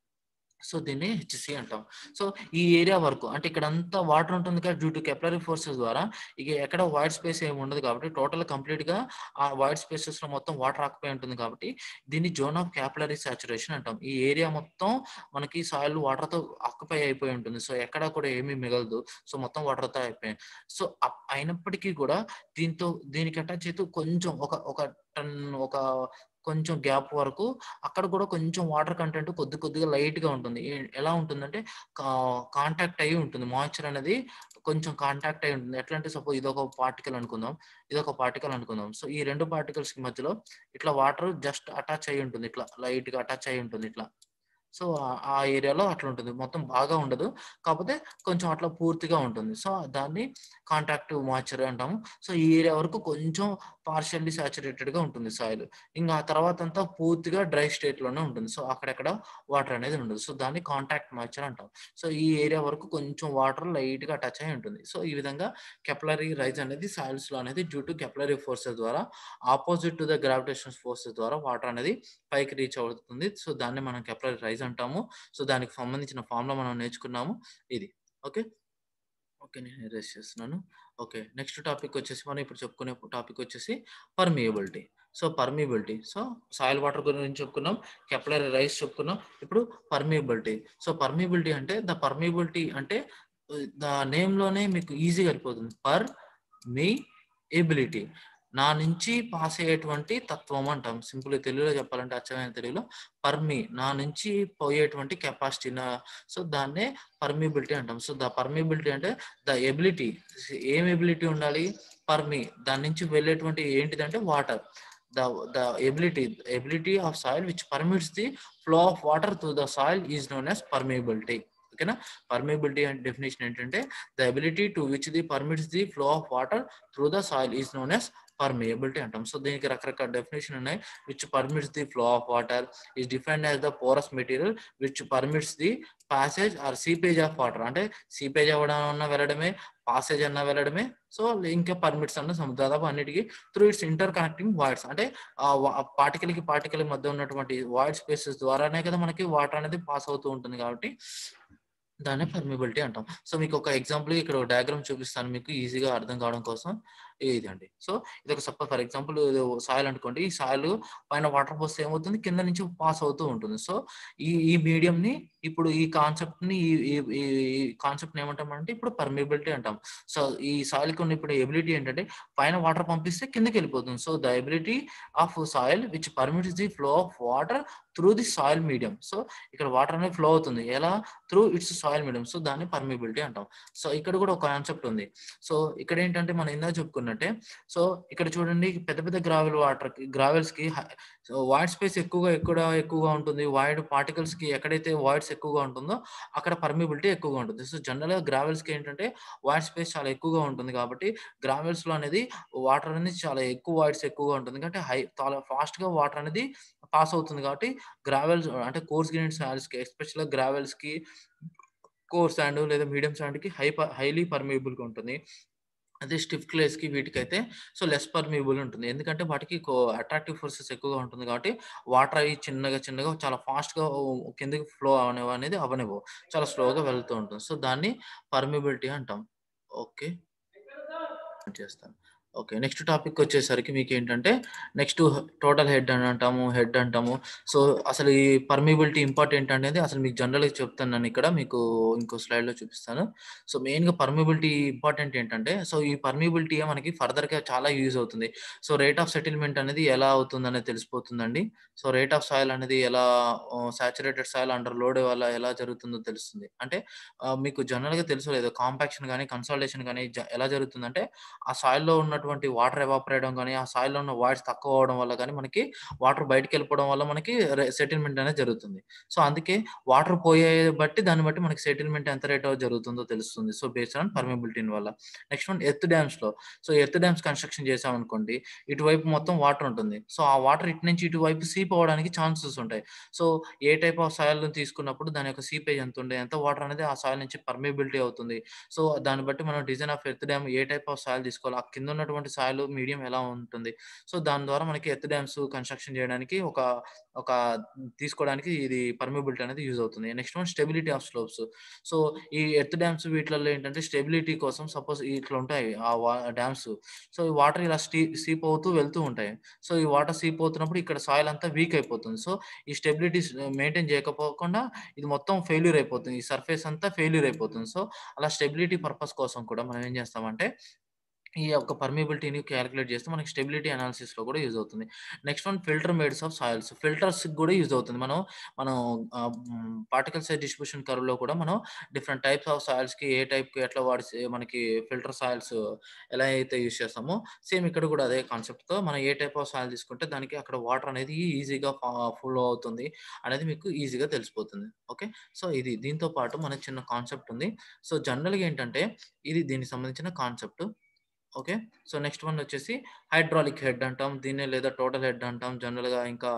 సో దీన్ని హెచ్‌సి అంటాం. సో ఈ ఏరియా వరకు అంటే ఇక్కడంతా వాటర్ ఉంటుంది కదా! డ్యూ టు కెప్లరీ ఫోర్సెస్ ద్వారా ఇక ఎక్కడ వైడ్ స్పేస్ ఏమి ఉండదు కాబట్టి టోటల్ కంప్లీట్‌గా ఆ వైడ్ స్పేసెస్‌లో మొత్తం వాటర్ ఆక్యుపై ఉంటుంది కాబట్టి దీన్ని జోన్ ఆఫ్ క్యాపిలరీ సాచురేషన్ అంటాం. ఈ ఏరియా మొత్తం మనకి సాయిల్ వాటర్‌తో ఆక్యుపై అయిపోయి ఉంటుంది. సో ఎక్కడ కూడా ఏమీ మిగలదు. సో మొత్తం వాటర్‌తో అయిపోయాయి. సో అయినప్పటికీ కూడా దీనికి అటాచ్ చేస్తూ కొంచెం ఒక టన్ ఒక కొంచెం గ్యాప్ వరకు అక్కడ కూడా కొంచెం వాటర్ కంటెంట్ కొద్దిగా లైట్‌గా ఉంటుంది. ఎలా ఉంటుందంటే కా కాంటాక్ట్ అయ్యి ఉంటుంది. మాయిశ్చర్ అనేది కొంచెం కాంటాక్ట్ అయ్యి ఉంటుంది. ఎట్లా అంటే సపోజ్ ఇదొక పార్టికల్ అనుకుందాం. సో ఈ 2 పార్టికల్స్‌కి మధ్యలో ఇట్లా వాటర్ జస్ట్ అటాచ్ అయ్యి ఉంటుంది. ఇట్లా లైట్‌గా అటాచ్ అయ్యి ఉంటుంది ఇట్లా. సో, ఆ ఏరియాలో అట్లుంటుంది. మొత్తం బాగా ఉండదు. కాపోతే కొంచెం అట్లా పూర్తిగా ఉంటుంది. సో, దాన్ని కాంటాక్ట్ మాయిశ్చర్ అంటాము. సో, ఈ ఏరియా వరకు కొంచెం పార్షియల్లీ సాచురేటెడ్‌గా ఉంటుంది సాయిల్. ఇంగ ఆ తర్వాతంతా పూర్తిగా డ్రై స్టేట్‌లోనే ఉంటుంది. సో, అక్కడెక్కడ వాటర్ అనేది ఉండదు. సో, దాన్ని కాంటాక్ట్ మాయిశ్చర్ అంటాం. సో, ఈ ఏరియా వరకు కొంచెం వాటర్ లైట్‌గా టచ్ అయ్యి ఉంటుంది. సో, ఈ విధంగా కెపిలరీ రైజ్ అనేది సాయిల్స్‌లో అనేది డ్యూ టు కెపిలరీ ఫోర్సెస్ ద్వారా opposite to the gravitational forces ద్వారా వాటర్ అనేది పైకి రీచ్ అవుతుంది. సో, దాన్ని మనం కెప్లర్ రైజ్ అంటాము. సో, దానికి సంబంధించిన ఫార్ములా మనం నేర్చుకున్నాము. ఇది. ఓకే. ఓకే. నేను ఎరేజ్ చేస్తున్నాను. ఓకే. నెక్స్ట్ టాపిక్ వచ్చేసి మనం ఇప్పుడు చెప్పుకునే టాపిక్ వచ్చేసి permeability. So, permeability. So, soil water గురించి చెప్పుకున్నాం. కెప్లర్ రైజ్ చెప్పుకున్నాం. ఇప్పుడు పర్మియబిలిటీ. సో, పర్మియబిలిటీ అంటే పర్మియబిలిటీ అంటే ద నేమ్‌లోనే మీకు ఈజీగా వెళ్ళిపోతుంది. మీ ఎబిలిటీ. నా నుంచి పాస్ అయ్యేటువంటి తత్వం అంటాం. సింపుల్‌గా తెలుగులో చెప్పాలంటే అచ్చమైన తెలుగులో నా నుంచి పోయేటువంటి కెపాసిటీ సో, దాన్నే పర్మియబిలిటీ అంటాం. సో, ద పర్మియబిలిటీ అంటే ద ఎబిలిటీ ఏం ఎబిలిటీ ఉండాలి? దాని నుంచి వెళ్ళేటువంటి ఏంటిదంటే water. The the ability of soil which permits the flow of water through the soil is known as permeability. ఓకేనా? పర్మియబిలిటీ అంటే డెఫినిషన్ ఏంటంటే the ability to which the permits the flow of water through the soil is known as permeability అంటాం. So, దీనికి రకరకాల definition ఉన్నాయి. Which permits the flow of water is defined as the porous material which permits the passage or seepage of water. అంటే seepage అవ్వడం అన్నా వెళ్ళడమే, passage అన్నా వెళ్ళడమే. సో, ఇంకా పర్మిట్స్ అన్న దాదాపు అన్నిటికి through it's inter connecting voids. అంటే పార్టికల్ మధ్య ఉన్నటువంటి వాయిడ్ స్పేసెస్ ద్వారానే కదా మనకి వాటర్ అనేది పాస్ అవుతూ ఉంటుంది కాబట్టి దాన్నే పర్మియబిలిటీ అంటాం. సో, మీకు ఒక ఎగ్జాంపుల్ ఇక్కడ డయాగ్రామ్ చూపిస్తాను మీకు ఈజీగా అర్థం కావడం కోసం. ఇదండి. సో, ఇదొక ఫర్ ఎగ్జాంపుల్ సాయిల్ అనుకోండి. ఈ సాయిల్ పైన వాటర్ పోస్తే ఏమవుతుంది? కింద నుంచి పాస్ అవుతూ ఉంటుంది. సో, ఈ మీడియంని ఇప్పుడు ఈ కాన్సెప్ట్‌ని ఏమంటామంటే ఇప్పుడు పర్మియబిలిటీ అంటాం. సో, ఈ సాయిల్‌కి ఉన్న ఇప్పుడు ఎబిలిటీ ఏంటంటే పైన వాటర్ పంపిస్తే కిందకెళ్ళిపోతుంది. So, the ability of soil which permits the flow of water through the soil medium. So, ఇక్కడ వాటర్ అనేది ఫ్లో అవుతుంది. ఎలా? Through its soil medium. So, దాన్ని పర్మియబిలిటీ అంటాం. సో, ఇక్కడ కూడా ఒక కాన్సెప్ట్ ఉంది. సో, ఇక్కడ ఏంటంటే మనం ఇందాక చెప్పుకున్నట్టే సో, ఇక్కడ చూడండి పెద్ద పెద్ద గ్రావెల్స్‌కి వాయిడ్ స్పేస్ ఎక్కువగా ఉంటుంది. పార్టికల్స్‌కి ఎక్కడైతే వాయిడ్స్ ఎక్కువగా ఉంటుందో అక్కడ పర్మియబిలిటీ ఎక్కువగా ఉంటుంది. సో, జనరల్‌గా గ్రావెల్స్‌కి ఏంటంటే వాయిడ్ స్పేస్ చాలా ఎక్కువగా ఉంటుంది కాబట్టి గ్రావెల్స్‌లో అనేది వాటర్ అనేది చాలా వాయిడ్స్ ఎక్కువగా ఉంటుంది. కాబట్టి చాలా ఫాస్ట్‌గా వాటర్ అనేది పాస్ అవుతుంది కాబట్టి గ్రావెల్స్ అంటే కోర్స్ గ్రెయిన్డ్ సాయిల్స్‌కి ఎస్పెషల్‌గా గ్రావెల్స్‌కి, కోర్స్ సాండ్ లేదా మీడియం సాండ్‌కి హైలీ పర్మియబుల్‌గా ఉంటుంది. అదే స్టిఫ్ క్లేస్‌కి వీటికైతే సో, లెస్ పర్మియబుల్ ఉంటుంది. ఎందుకంటే వాటికి అట్రాక్టివ్ ఫోర్సెస్ ఎక్కువగా ఉంటుంది కాబట్టి వాటర్ అయి చిన్నగా చాలా ఫాస్ట్‌గా కిందకి ఫ్లో అనేది అవ్వనివ్వవు. చాలా స్లోగా వెళ్తూ ఉంటుంది. సో, దాన్ని పర్మియబిలిటీ అంటాం. ఓకే. చేస్తాను. ఓకే. నెక్స్ట్ టాపికొచ్చేసరికి మీకేంటంటే నెక్స్ట్ టోటల్ హెడ్ అంటాము. సో, అసలు ఈ పర్మియబిలిటీ ఇంపార్టెంట్ అనేది అసలు మీకు జనరల్‌గా చెప్తాను మీకు ఇంకో స్లైడ్‌లో చూపిస్తాను. సో, మెయిన్‌గా పర్మియబిలిటీ ఇంపార్టెంట్ ఏంటంటే సో, ఈ పర్మియబిలిటీయే మనకి ఫర్దర్‌గా చాలా యూజ్ అవుతుంది. సో, రేట్ ఆఫ్ సెటిల్‌మెంట్ అనేది ఎలా అవుతుందనేది తెలిసిపోతుందండి. సో, రేట్ ఆఫ్ సాయిల్ అనేది ఎలా సాచురేటెడ్ సాయిల్ అండర్ లోడ్ వల్ల ఎలా జరుగుతుందో తెలుస్తుంది. అంటే మీకు జనరల్‌గా తెలుసో లేదో కాంపాక్షన్ గాని, కన్సాలిడేషన్ గాని ఎలా జరుగుతుందంటే ఆ సాయిల్‌లో ఉన్నటువంటి వాటర్ ఎవాపరేట్ అవ్వడం గాని, ఆ సాయిల్‌లో ఉన్న వాయిడ్స్ తక్కువ అవ్వడం వల్ల గాని మనకి వాటర్ బయటికెళ్ళిపోవడం వల్ల మనకి సెటిల్‌మెంట్ అనేది జరుగుతుంది. సో, అందుకే వాటర్ దాన్ని బట్టి మనకి సెటిల్‌మెంట్ ఎంత రేట్‌లో జరుగుతుందో తెలుస్తుంది. సో, బేస్డ్ ఆన్ పర్మియబిలిటీని వల్ల. నెక్స్ట్ వన్ ఎర్త్ డ్యామ్స్‌లో. సో, ఎర్త్ డ్యామ్స్ కన్‌స్ట్రక్షన్ చేశామనుకోండి, ఇటువైపు మొత్తం వాటర్ ఉంటుంది. సో, ఆ వాటర్ ఇటు నుంచి ఇటువైపు సీప్ అవ్వడానికి ఛాన్సెస్ ఉంటాయి. సో, ఏ టైప్ ఆఫ్ సాయిల్‌ని తీసుకున్నప్పుడు దాని యొక్క సీపేజ్ ఎంత వాటర్ అనేది ఆ సాయిల్ నుంచి పర్మియబిలిటీ అవుతుంది. సో, దాన్ని బట్టి మనం design of earth dam A type of soil తీసుకోవాలి. ఆ కింద ఉన్నటువంటి ఉన్నటువంటి సాయిల్ మీడియం ఎలా ఉంటుంది. సో, దాని ద్వారా మనకి ఎర్త్ డ్యామ్స్ కన్‌స్ట్రక్షన్ చేయడానికి ఒక తీసుకోవడానికి ఇది పర్మియబిలిటీ అనేది యూజ్ అవుతుంది. Next one stability of slopes. So, ఈ ఎర్త్ డ్యామ్స్ వీటిలలో ఏంటంటే స్టెబిలిటీ కోసం సపోజ్ ఇట్లా ఉంటాయి డ్యామ్స్. సో, ఈ వాటర్ ఇలా సీప్ అవుతూ వెళ్తూ ఉంటాయి. సో, ఈ వాటర్ సీప్ అవుతున్నప్పుడు ఇక్కడ సాయిల్ అంతా వీక్ అయిపోతుంది. సో, ఈ స్టెబిలిటీస్ మెయింటైన్ చేయకపోకుండా ఇది మొత్తం ఫెయిల్యూర్ అయిపోతుంది. ఈ సర్ఫేస్ అంతా ఫెయిల్యూర్ అయిపోతుంది. సో, అలా స్టెబిలిటీ పర్పస్ కోసం కూడా మనం ఏం చేస్తామంటే ఈ యొక్క పర్మియబిలిటీని కాలిక్యులేట్ చేస్తే మనకి స్టెబిలిటీ అనాలిసిస్‌లో కూడా యూజ్ అవుతుంది. Next one filter made of soils. ఫిల్టర్స్‌కి కూడా యూజ్ అవుతుంది. మనం పార్టికల్ సైజ్ డిస్ట్రిబ్యూషన్ కర్వ్‌లో కూడా మనం డిఫరెంట్ టైప్స్ ఆఫ్ సాయిల్స్‌కి ఏ టైప్‌కి ఎట్లా మనకి ఫిల్టర్ సాయిల్స్ ఎలా అయితే యూజ్ చేస్తామో సేమ్ ఇక్కడ కూడా అదే కాన్సెప్ట్‌తో మనం ఏ టైప్ ఆఫ్ సాయిల్ తీసుకుంటే దానికి అక్కడ వాటర్ అనేది ఈజీగా ఫ్లో అవుతుంది అనేది మీకు ఈజీగా తెలిసిపోతుంది. ఓకే. సో, దీంతో పాటు మనకి చిన్న కాన్సెప్ట్ ఉంది. సో, జనరల్‌గా ఏంటంటే ఇది దీనికి సంబంధించిన concept. Okay. So, next one వచ్చేసి హైడ్రాలిక్ హెడ్ అంటాం. దీన్నే లేదా టోటల్ హెడ్ అంటాం. జనరల్‌గా ఇంకా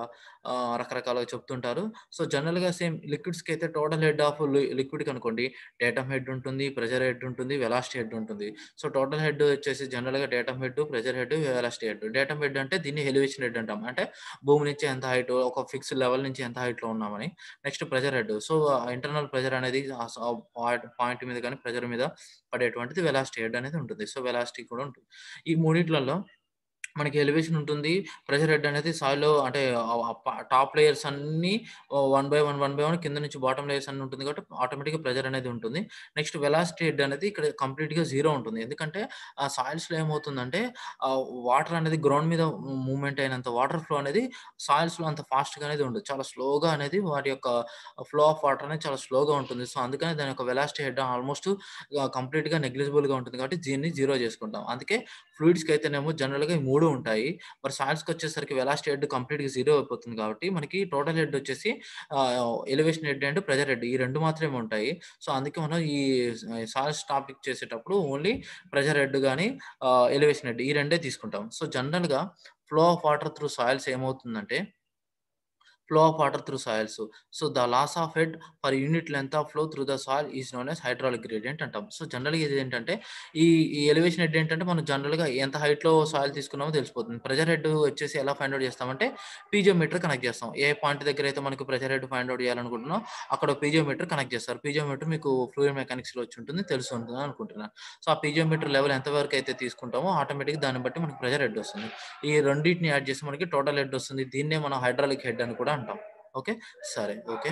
రకరకాలుగా చెప్తుంటారు. సో, జనరల్‌గా సేమ్ లిక్విడ్స్‌కైతే టోటల్ హెడ్ ఆఫ్ లిక్విడ్‌కనుకోండి డేటమ్ హెడ్ ఉంటుంది, ప్రెషర్ హెడ్ ఉంటుంది, వెలాసిటీ హెడ్ ఉంటుంది. సో, టోటల్ హెడ్ వచ్చేసి జనరల్‌గా datum head, pressure head, velocity head. Datum head అంటే దీన్ని ఎలివేషన్ హెడ్ అంటాం. అంటే భూమి నుంచి ఎంత హైట్ ఒక ఫిక్స్డ్ లెవెల్ నుంచి ఎంత హైట్‌లో ఉన్నామని. Next pressure head. So, internal pressure అనేది పాయింట్ మీద గాని ప్రెషర్ మీద పడేటువంటిది వెలాసిటీ హెడ్ అనేది ఉంటుంది. సో, వెలాసిటీ కూడా ఉంటుంది. ఈ మూడిట్లలో మనకి ఎలివేషన్ ఉంటుంది. ప్రెషర్ హెడ్ అనేది సాయిల్‌లో అంటే టాప్ లేయర్స్ అన్నీ వన్ బై వన్ కింద నుంచి బాటమ్ లేయర్స్ అన్నీ ఉంటుంది కాబట్టి ఆటోమేటిక్‌గా ప్రెషర్ అనేది ఉంటుంది. నెక్స్ట్ వెలాసిటీ హెడ్ అనేది ఇక్కడ కంప్లీట్‌గా జీరో ఉంటుంది. ఎందుకంటే ఆ సాయిల్స్‌లో ఏమవుతుందంటే వాటర్ అనేది గ్రౌండ్ మీద మూవ్‌మెంట్ అయినంత వాటర్ ఫ్లో అనేది సాయిల్స్‌లో అంత ఫాస్ట్‌గా అనేది ఉండదు. చాలా స్లోగా అనేది వాటి యొక్క ఫ్లో ఆఫ్ వాటర్ అనేది చాలా స్లోగా ఉంటుంది. సో, అందుకని దాని యొక్క వెలాసిటీ హెడ్ ఆల్‌మోస్ట్ కంప్లీట్‌గా నెగ్లిజిబుల్‌గా ఉంటుంది కాబట్టి దీన్ని జీరో చేసుకుంటాం. అందుకే ఫ్లూయిడ్స్‌కైతేనేమో జనరల్‌గా ఈ 3 ఉంటాయి. మరి సాలిడ్స్‌కొచ్చేసరికి వెలాసిటీ హెడ్ కంప్లీట్‌గా జీరో అయిపోతుంది కాబట్టి మనకి టోటల్ హెడ్ వచ్చేసి elevation head and pressure head ఈ 2 మాత్రమే ఉంటాయి. సో, అందుకే మనం ఈ సాలిడ్స్ టాపిక్ చేసేటప్పుడు ఓన్లీ ప్రెషర్ హెడ్ గాని, ఎలివేషన్ హెడ్ ఈ రెండే తీసుకుంటాం. సో, జనరల్‌గా flow of water through soils ఏమవుతుందంటే flow of water through soils. So, the loss of head per unit length of flow through the soil is known as hydraulic gradient అంటాం. So, జనరల్‌గా ఇదేంటంటే ఈ ఈ ఎలివేషన్ హెడ్ ఏంటంటే మనం జనరల్‌గా ఎంత హైట్‌లో సాయిల్ తీసుకున్నామో తెలిసిపోతుంది. ప్రెషర్ హెడ్ వచ్చేసి ఎలా ఫైండ్ ఔట్ చేస్తామంటే పీజియోమీటర్ కనెక్ట్ చేస్తాం. ఏ పాయింట్ దగ్గర అయితే మనకు ప్రెషర్ హెడ్ ఫైండ్ ఔట్ చేయాలనుకుంటున్నామో అక్కడ పీజియోమీటర్ కనెక్ట్ చేస్తారు. పీజియోమీటర్ మీకు ఫ్లూయిడ్ మెకానిక్స్‌లో వచ్చి ఉంటుంది. తెలిసుంటుంది అనుకుంటున్నాను. సో, ఆ పీజియోమీటర్ లెవెల్ ఎంత వరకు అయితే తీసుకుంటామో ఆటోమేటిక్‌గా దాన్ని బట్టి మనకి ప్రెషర్ హెడ్ వస్తుంది. ఈ రెండిటిని యాడ్ చేసి మనకి టోటల్ హెడ్ వస్తుంది. దీన్నే మనం హైడ్రాలిక్ హెడ్ అని కూడా అంటాం. ఓకే. సరే. ఓకే.